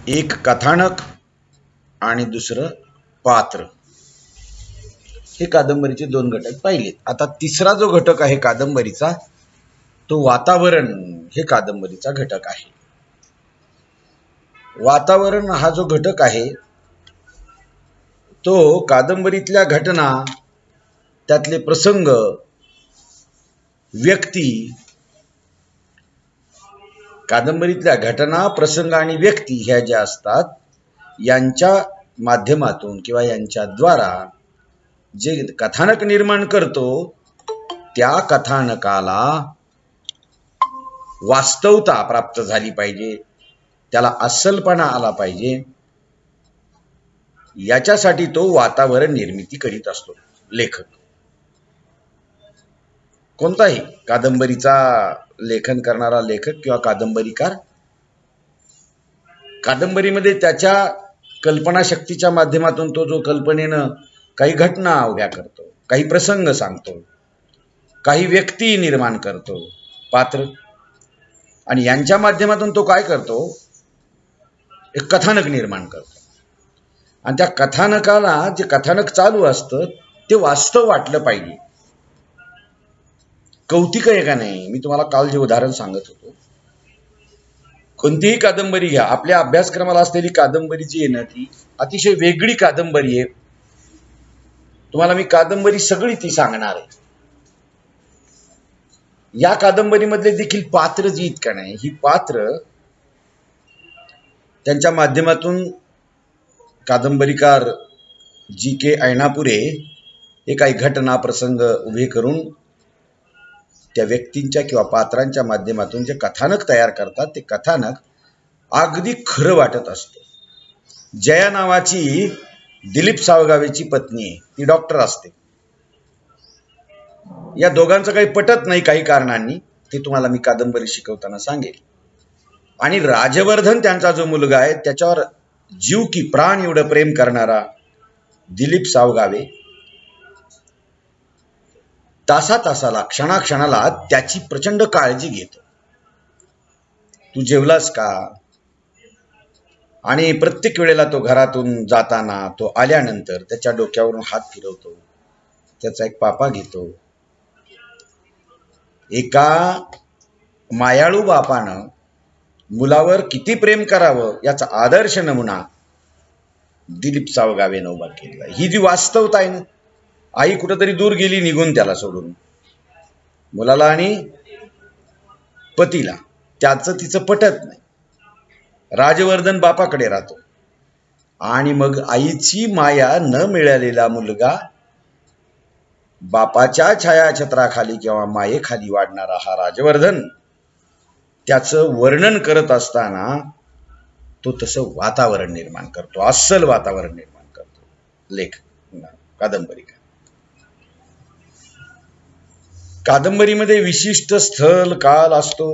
एक कथानक आणि दुसरं पात्र, हे कादंबरीचे दोन घटक पाहिले. आता तिसरा जो घटक आहे कादंबरीचा तो वातावरण हे कादंबरीचा घटक आहे. वातावरण हा जो घटक आहे तो कादंबरीतल्या घटना, त्यातले प्रसंग, व्यक्ती, कादंबरीतल्या घटना, प्रसंग आणि व्यक्ती ह्या ज्या असतात यांच्या माध्यमातून किंवा यांच्याद्वारा जे कथानक निर्माण करतो त्या कथानकाला वास्तवता प्राप्त झाली पाहिजे, त्याला अस्सलपणा आला पाहिजे, याच्यासाठी तो वातावरण निर्मिती करीत असतो लेखक. कोणताही कादंबरीचा लेखन करणारा लेखक किंवा कादंबरीकार कादंबरीमध्ये त्याच्या कल्पनाशक्तीच्या माध्यमातून तो जो कल्पनेनं काही घटना उभ्या करतो, काही प्रसंग सांगतो, काही व्यक्ती निर्माण करतो, पात्र, आणि यांच्या माध्यमातून तो काय करतो, एक कथानक निर्माण करतो. आणि त्या कथानकाला जे कथानक चालू असतं ते वास्तव वाटलं पाहिजे. कौतिक आहे का नाही? मी तुम्हाला काल जे उदाहरण सांगत होतो, कोणतीही कादंबरी घ्या, आपल्या अभ्यासक्रमाला असलेली कादंबरी जी आहे ना ती अतिशय वेगळी कादंबरी आहे. तुम्हाला मी कादंबरी सगळी ती सांगणार आहे. या कादंबरीमधले देखील पात्र जी आहेत का नाही, ही पात्र त्यांच्या माध्यमातून कादंबरीकार जी.के. ऐनापुरे हे काही घटना प्रसंग उभे करून त्या व्यक्तींच्या किंवा पात्रांच्या माध्यमातून जे कथानक तयार करतात ते कथानक अगदी खरं वाटत असतं. जया नावाची दिलीप सावगावेची पत्नी आहे, ती डॉक्टर असते. या दोघांचं काही पटत नाही काही कारणांनी, ते तुम्हाला मी कादंबरी शिकवताना सांगेल. आणि राजवर्धन त्यांचा जो मुलगा आहे त्याच्यावर जीव की प्राण एवढं प्रेम करणारा दिलीप सावगावे तासाला क्षणाक्षणाला त्याची प्रचंड काळजी घेतो. तू जेवलास का? आणि प्रत्येक वेळेला तो घरातून जाताना, तो आल्यानंतर त्याच्या डोक्यावरून हात फिरवतो, त्याचा एक पापा घेतो. एका मायाळू बापानं मुलावर किती प्रेम करावं याचा आदर्श नमुना दिलीप सावगावेनं उभा केला. ही जी वास्तवता आहे ना, आई कुठंतरी दूर गेली निघून त्याला सोडून, मुलाला आणि पतीला, त्याचं तिचं पटत नाही. राजवर्धन बापाकडे राहतो आणि मग आईची माया न मिळालेला मुलगा बापाच्या छायाछत्राखाली किंवा मायेखाली वाढणारा हा राजवर्धन त्याचं वर्णन करत असताना तो तसं वातावरण निर्माण करतो, अस्सल वातावरण निर्माण करतो लेखक, कादंबरीकार. कादंबरीमध्ये विशिष्ट स्थल काल असतो,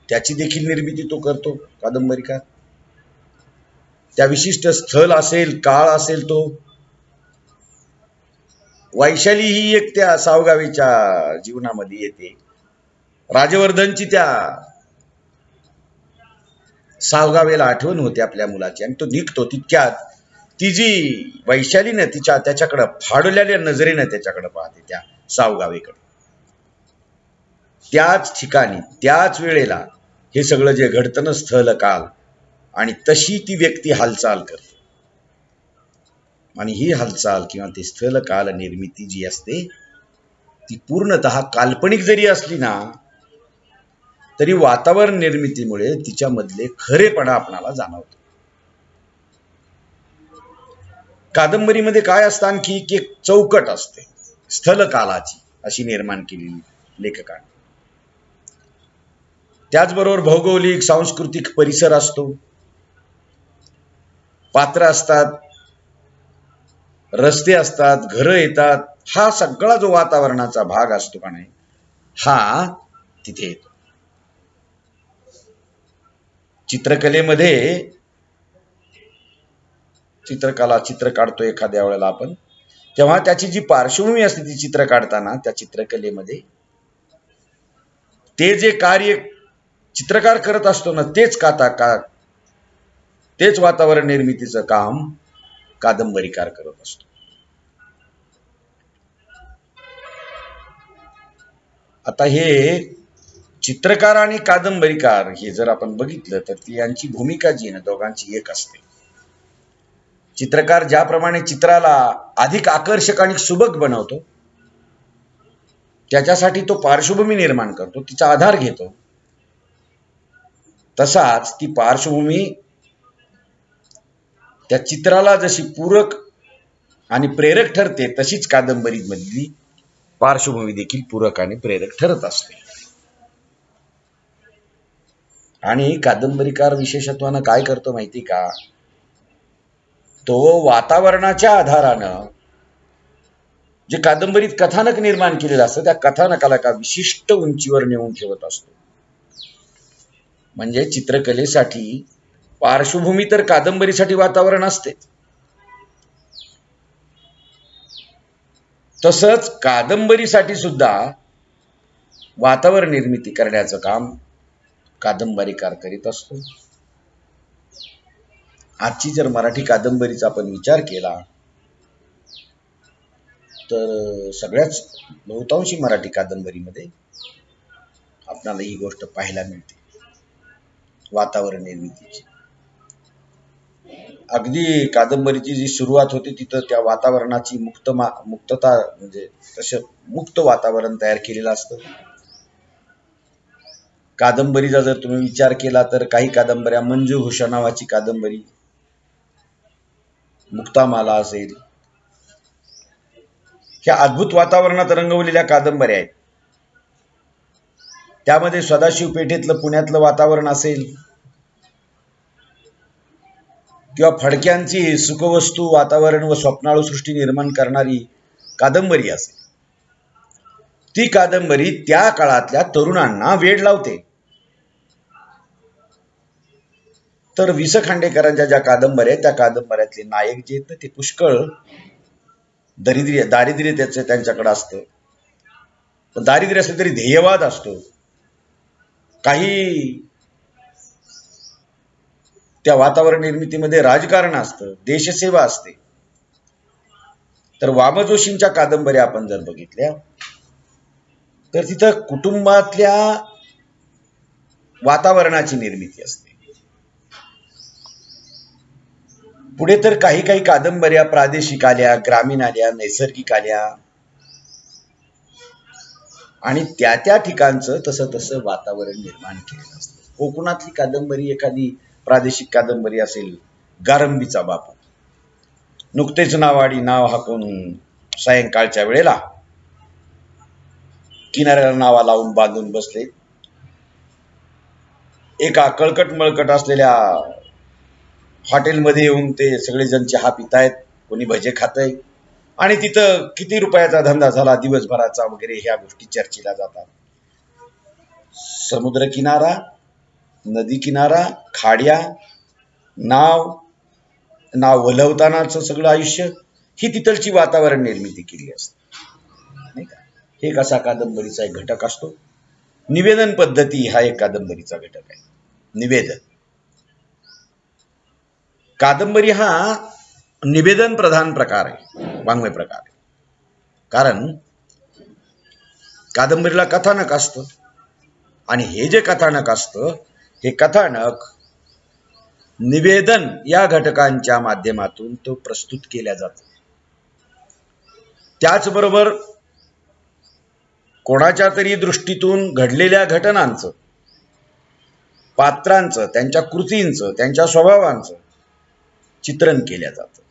त्याची देखील निर्मिती तो करतो कादंबरीकार. त्या विशिष्ट स्थल असेल, काळ असेल, तो वैशाली ही एक त्या सावगावीच्या जीवनामध्ये येते. राजवर्धनची त्या सावगावेला आठवण होते आपल्या मुलाची आणि तो निघतो. तितक्यात ती जी वैशाली ना त्याच्याकडे फाडलेल्या नजरेनं त्याच्याकडे पाहते, त्या सावगावेकडे. त्याच ठिकाणी त्याच वेळेला हे सगळं जे घडतं ना, स्थल काल, आणि तशी ती व्यक्ती हालचाल करते. आणि ही हालचाल किंवा ती स्थल काल निर्मिती जी असते ती पूर्णतः काल्पनिक जरी असली ना तरी वातावरण निर्मितीमुळे तिच्यामधले खरेपणा आपणाला जाणवतो. कादंबरीमध्ये काय असतं आणखी की एक चौकट असते स्थल कालाची, अशी निर्माण केलेली लेखकाने. त्याचबरोबर भौगोलिक सांस्कृतिक परिसर असतो, पात्र असतात, रस्ते असतात, घरं येतात. हा सगळा जो वातावरणाचा भाग असतो का नाही, हा तिथे येतो. चित्रकलेमध्ये चित्र काढतो एखाद्या वेळेला आपण, तेव्हा त्याची जी पार्श्वभूमी असते ती चित्र काढताना त्या चित्रकलेमध्ये ते जे कार्य चित्रकार करत असतो ना, तेच तेच वातावरण निर्मितीचं काम कादंबरीकार करत असतो. आता हे चित्रकार आणि कादंबरीकार हे जर आपण बघितलं तर ती यांची भूमिका जी आहे ना दोघांची एक असते. चित्रकार ज्याप्रमाणे चित्राला अधिक आकर्षक आणि सुबक बनवतो, त्याच्यासाठी तो पार्श्वभूमी निर्माण करतो, तिचा आधार घेतो, तसाच ती पार्श्वभूमी त्या चित्राला जशी पूरक आणि प्रेरक ठरते, तशीच कादंबरीमधली पार्श्वभूमी देखील पूरक आणि प्रेरक ठरत असते. आणि कादंबरीकार विशेषत्वानं काय करतो माहिती का, तो वातावरणाच्या आधारानं जे कादंबरीत कथानक निर्माण केलेलं असतं त्या कथानकाला एका विशिष्ट उंचीवर नेऊन ठेवत असतो. म्हणजे चित्रकलेसाठी पार्श्वभूमी तर कादंबरीसाठी वातावरण असते, तसंच कादंबरीसाठी सुद्धा वातावरण निर्मिती करण्याचं काम कादंबरीकार करीत असतो. आजची जर मराठी कादंबरीचा आपण विचार केला तर सगळ्याच बहुतांशी मराठी कादंबरीमध्ये आपल्याला ही गोष्ट पाहायला मिळते, वातावरण निर्मितीची. अगदी कादंबरीची जी सुरुवात होती तिथं त्या वातावरणाची मुक्तता म्हणजे तसं मुक्त वातावरण तयार केलेलं असतं. कादंबरीचा जर तुम्ही विचार केला तर काही कादंबऱ्या, मंजुघोष नावाची कादंबरी, मुक्तामाला असेल, ह्या अद्भुत वातावरणात रंगवलेल्या कादंबऱ्या आहेत. त्यामध्ये सदाशिव पेठेतलं पुण्यातलं वातावरण असेल किंवा फडक्यांची सुखवस्तू वातावरण व स्वप्नाळू सृष्टी निर्माण करणारी कादंबरी असेल, ती कादंबरी त्या काळातल्या तरुणांना वेड लावते. तर वि स खांडेकरांच्या ज्या कादंबऱ्या आहेत त्या कादंबऱ्यातले नायक जे आहेत ते पुष्कळ दारिद्र्य त्याचं त्यांच्याकडे असतं, पण दारिद्र्य असलं तरी ध्येयवाद असतो. काही त्या वातावरण निर्मितीमध्ये राजकारण असतं, देशसेवा असते. तर वा. जोशींच्या कादंबऱ्या आपण जर बघितल्या तर तिथं कुटुंबातल्या वातावरणाची निर्मिती असते. पुढे तर काही काही कादंबऱ्या प्रादेशिक आल्या, ग्रामीण आल्या, नैसर्गिक आल्या आणि त्या त्या ठिकाणचं तसं तसं वातावरण निर्माण केलेलं असतं. कोकणातली कादंबरी एखादी प्रादेशिक कादंबरी असेल, गारंबीचा बापू, नुकतेच नावाडी नाव हाकून सायंकाळच्या वेळेला किनाऱ्याला नावा लावून बांधून बसले, एका कळकट मळकट असलेल्या हॉटेलमध्ये येऊन ते सगळेजण चहा पितायत, कोणी भजे खातय आणि तिथं किती रुपयाचा धंदा झाला दिवसभराचा वगैरे ह्या गोष्टी चर्चेला जातात. समुद्र किनारा, नदी किनारा, खाड्या, नाव वलवतानाचं सगळं आयुष्य, ही तिथलची वातावरण निर्मिती केली असते, नाही का. हे कसा कादंबरीचा एक घटक असतो. निवेदन पद्धती हा एक कादंबरीचा घटक आहे. निवेदन, कादंबरी हा निवेदन प्रधान प्रकार आहे, वाङ्मय प्रकार आहे. कारण कादंबरीला कथानक असतं आणि हे जे कथानक असतं हे कथानक निवेदन या घटकांच्या माध्यमातून तो प्रस्तुत केल्या जातो. त्याचबरोबर कोणाच्या तरी दृष्टीतून घडलेल्या घटनांचं, पात्रांचं, त्यांच्या कृतींचं, त्यांच्या स्वभावांचं चित्रण केल्या जातं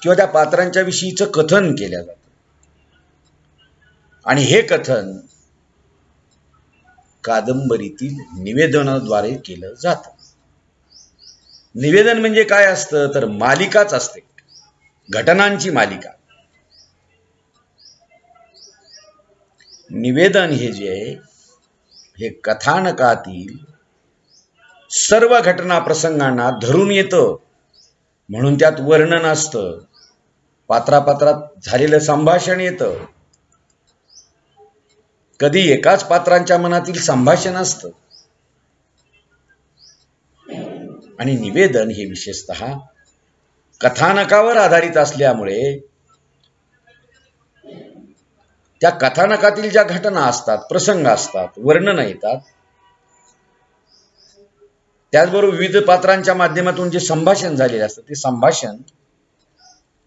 किंवा त्या पात्रांच्या विषयीचं कथन केल्या जातं. आणि हे कथन कादंबरीतील निवेदनाद्वारे केलं जातं. निवेदन म्हणजे काय असतं तर मालिकाच असते, घटनांची मालिका. निवेदन हे जे आहे हे कथानकातील सर्व घटना प्रसंगांना धरून येतं, म्हणून त्यात वर्णन असतं, पात्रापात्रात झालेलं संभाषण येतं. कधी एकाच पात्रांच्या मनातील संभाषण असतं, आणि निवेदन हे विशेषतः कथानकावर आधारित असल्यामुळे त्या कथानकातील ज्या घटना असतात, प्रसंग असतात, वर्णन येतात, त्याचबरोबर विविध पात्रांच्या माध्यमातून जे संभाषण झालेले असतं ते संभाषण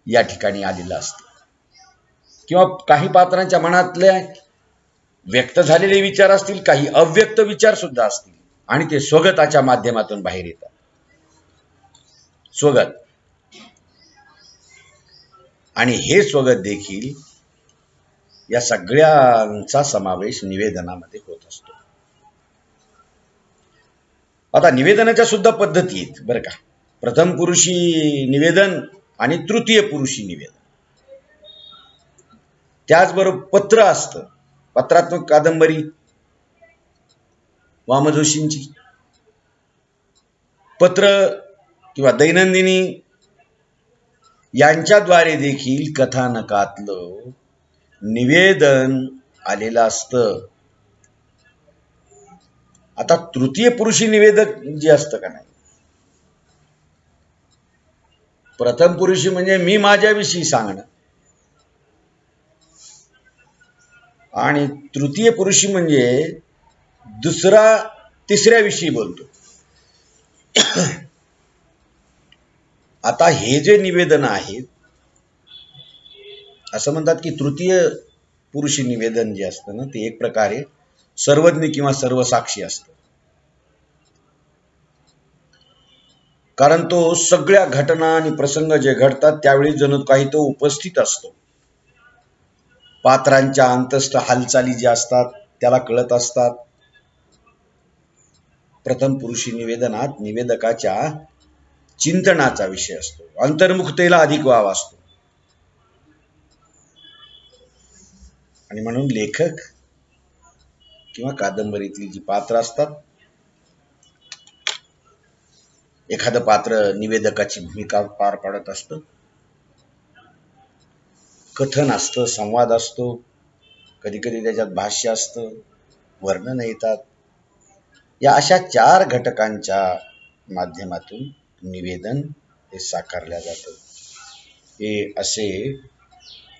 या ठिकाणी आलेलं असतं, किंवा काही पात्रांच्या मनातले व्यक्त झालेले विचार असतील, काही अव्यक्त विचार सुद्धा असतील, आणि ते स्वगताच्या माध्यमातून बाहेर येतात. स्वगत, आणि हे स्वगत देखील या सगळ्यांचा समावेश निवेदनामध्ये होत असतो. आता निवेदनाच्या सुद्धा पद्धती आहेत बरं का. प्रथम पुरुषी निवेदन आणि तृतीय पुरुषी निवेदन. त्याचबरोबर पत्र असतं, पत्रात्मक कादंबरी वामजोशींची, पत्र किंवा दैनंदिनी यांच्याद्वारे देखील कथानकातलं निवेदन आलेलं असतं. आता तृतीय पुरुषी निवेदक जे असतं का नाही, प्रथम पुरुषी म्हणजे मी माझ्याविषयी सांगणं, आणि तृतीय पुरुषी म्हणजे दुसरा तिसऱ्याविषयी बोलतो. आता हे जे निवेदन आहेत, असं म्हणतात की तृतीय पुरुषी निवेदन जे असतं ना, ते एक प्रकारे सर्वज्ञ किंवा सर्वसाक्षी असतं, कारण तो सगळ्या घटना आणि प्रसंग जे घडतात त्यावेळी जणू काही तो उपस्थित असतो. पात्रांच्या अंतस्थ हालचाली ज्या असतात त्याला कळत असतात. प्रथम पुरुषी निवेदनात निवेदकाच्या चिंतनाचा विषय असतो, अंतर्मुखतेला अधिक वाव असतो, आणि म्हणून लेखक किंवा कादंबरीतली जी पात्र असतात, एखादं पात्र निवेदकाची भूमिका पार पाडत असतं. कथन असतं, संवाद असतो, कधी कधी त्याच्यात भाष्य असतं, वर्णन येतात. या अशा 4 घटकांच्या माध्यमातून निवेदन हे साकारल्या जातं. हे असे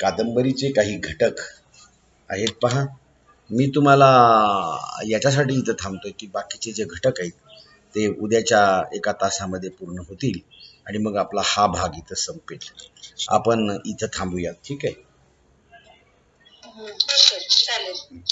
कादंबरीचे काही घटक आहेत पहा. मी तुम्हाला याच्यासाठी इथं थांबतोय की बाकीचे जे घटक आहेत ते उद्याच्या एका तासामध्ये पूर्ण होतील आणि मग आपला हा भाग इथं संपेल. आपण इथं थांबूयात, ठीक आहे? चालेल.